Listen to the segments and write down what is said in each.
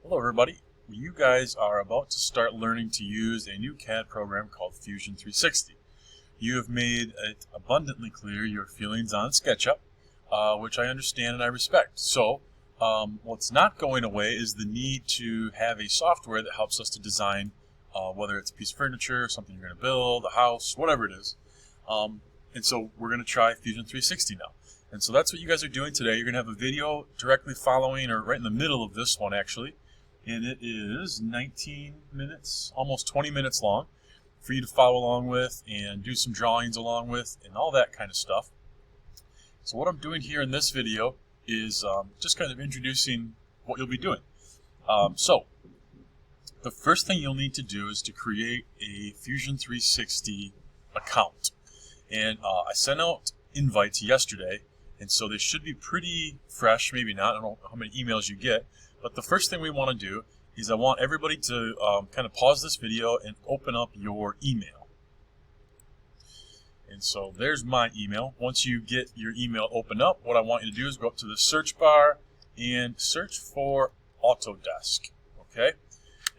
Hello everybody, you guys are about to start learning to use a new CAD program called Fusion 360. You have made it abundantly clear your feelings on SketchUp, which I understand and I respect. So what's not going away is the need to have a software that helps us to design, whether it's a piece of furniture, something you're going to build, a house, whatever it is. And so we're going to try Fusion 360 now. And so that's what you guys are doing today. You're going to have a video directly following, or right in the middle of this one actually. And it is 19 minutes, almost 20 minutes long for you to follow along with and do some drawings along with and all that kind of stuff. So what I'm doing here in this video is just kind of introducing what you'll be doing. So the first thing you'll need to do is to create a Fusion 360 account. And I sent out invites yesterday, and so they should be pretty fresh, maybe not, I don't know how many emails you get. But the first thing we want to do is I want everybody to kind of pause this video and open up your email. And so there's my email. Once you get your email opened up, what I want you to do is go up to the search bar and search for Autodesk. Okay?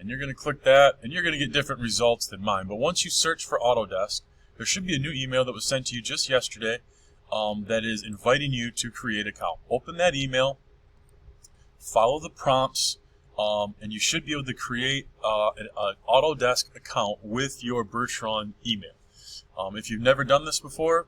And you're going to click that, and you're going to get different results than mine. But once you search for Autodesk, there should be a new email that was sent to you just yesterday that is inviting you to create an account. Open that email. Follow the prompts, and you should be able to create an Autodesk account with your Bertrand email. If you've never done this before,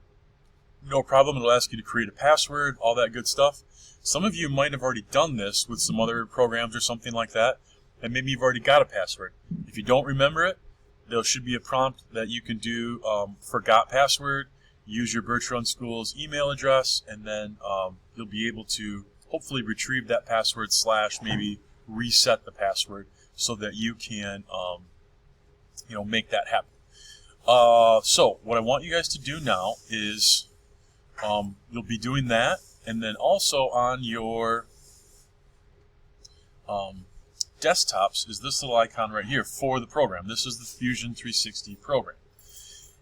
no problem. It'll ask you to create a password, all that good stuff. Some of you might have already done this with some other programs or something like that, and maybe you've already got a password. If you don't remember it, there should be a prompt that you can do forgot password, use your Bertrand School's email address, and then you'll be able to hopefully retrieve that password / maybe reset the password so that you can make that happen. So what I want you guys to do now is you'll be doing that, and then also on your desktops is this little icon right here for the program. This is the Fusion 360 program.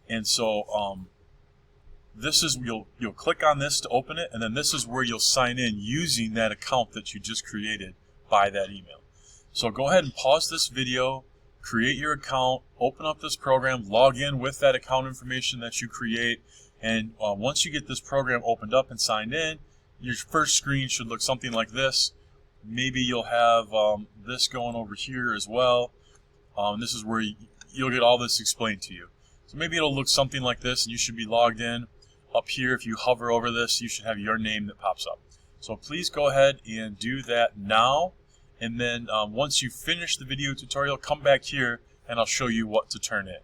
And so this is you'll click on this to open it, and then this is where you'll sign in using that account that you just created by that email. So go ahead and pause this video, create your account, open up this program, log in with that account information that you create, and once you get this program opened up and signed in, your first screen should look something like this. Maybe you'll have this going over here as well. This is where you'll get all this explained to you. So maybe it'll look something like this, and you should be logged in. Up here, if you hover over this, you should have your name that pops up. So please go ahead and do that now. And then once you finish the video tutorial, come back here and I'll show you what to turn in.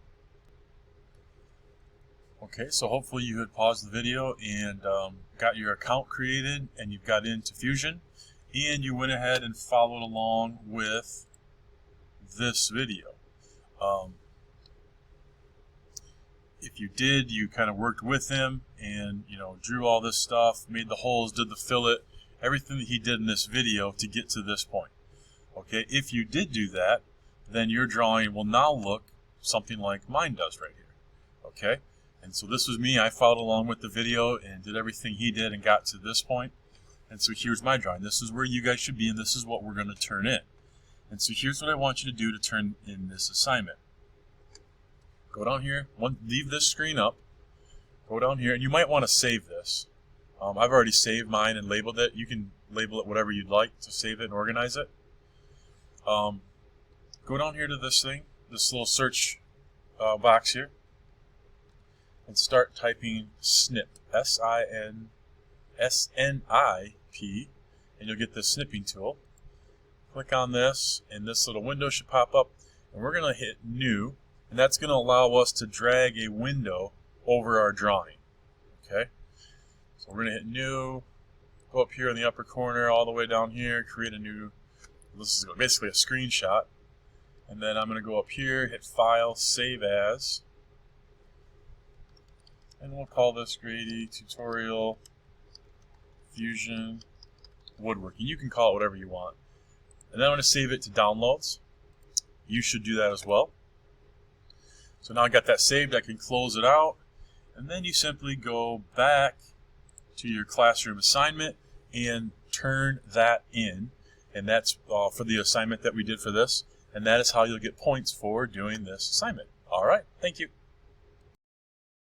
Okay, so hopefully you had paused the video and got your account created and you've got into Fusion. And you went ahead and followed along with this video. If you did, you kind of worked with him and drew all this stuff, made the holes, did the fillet, everything that he did in this video to get to this point. Okay, if you did do that, then your drawing will now look something like mine does right here. Okay, and so this was me. I followed along with the video and did everything he did and got to this point. And so here's my drawing. This is where you guys should be, and this is what we're going to turn in. And so here's what I want you to do to turn in this assignment. Go down here, leave this screen up, go down here, and you might want to save this. I've already saved mine and labeled it. You can label it whatever you'd like to save it and organize it. Go down here to this thing, this little search box here, and start typing snip, S-I-N-S-N-I-P, and you'll get the snipping tool. Click on this, and this little window should pop up, and we're going to hit New. And that's going to allow us to drag a window over our drawing. Okay? So we're going to hit New, go up here in the upper corner, all the way down here, create a new, this is basically a screenshot. And then I'm going to go up here, hit File, Save As. And we'll call this Grady Tutorial Fusion Woodworking. You can call it whatever you want. And then I'm going to save it to Downloads. You should do that as well. So now I got that saved, I can close it out, and then you simply go back to your classroom assignment and turn that in. and that's for the assignment that we did for this, and that is how you'll get points for doing this assignment. All right, thank you.